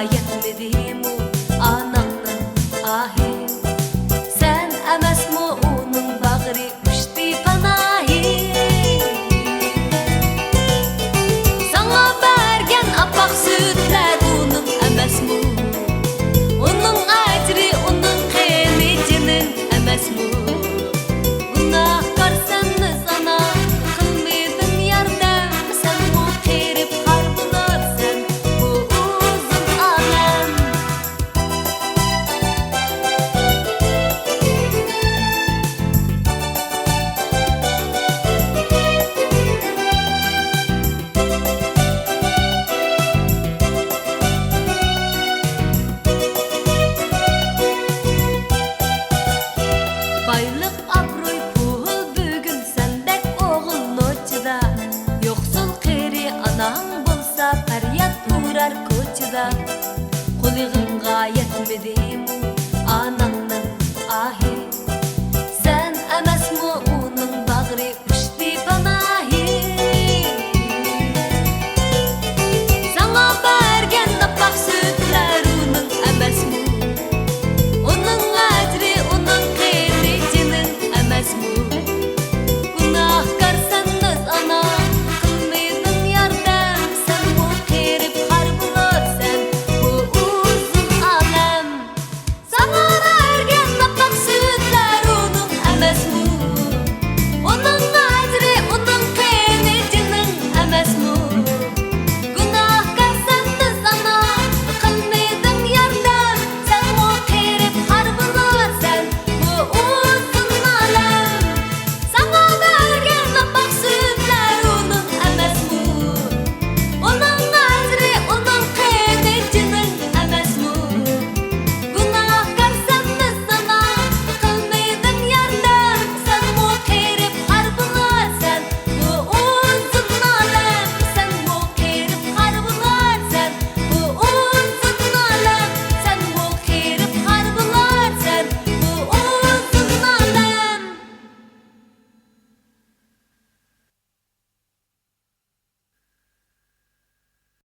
yetmedimu ananın ahi. Sen emesmi onun bağrı uçti panahi. Sana bergen apak sütler onun emesmi. Onun acri onun kıymetinin emesmi. Baylık abroy pul bugün sendek oğul noçida. Yoksul kiri anan bolsa feryat uğrar koçida. Kulığın gayet medimu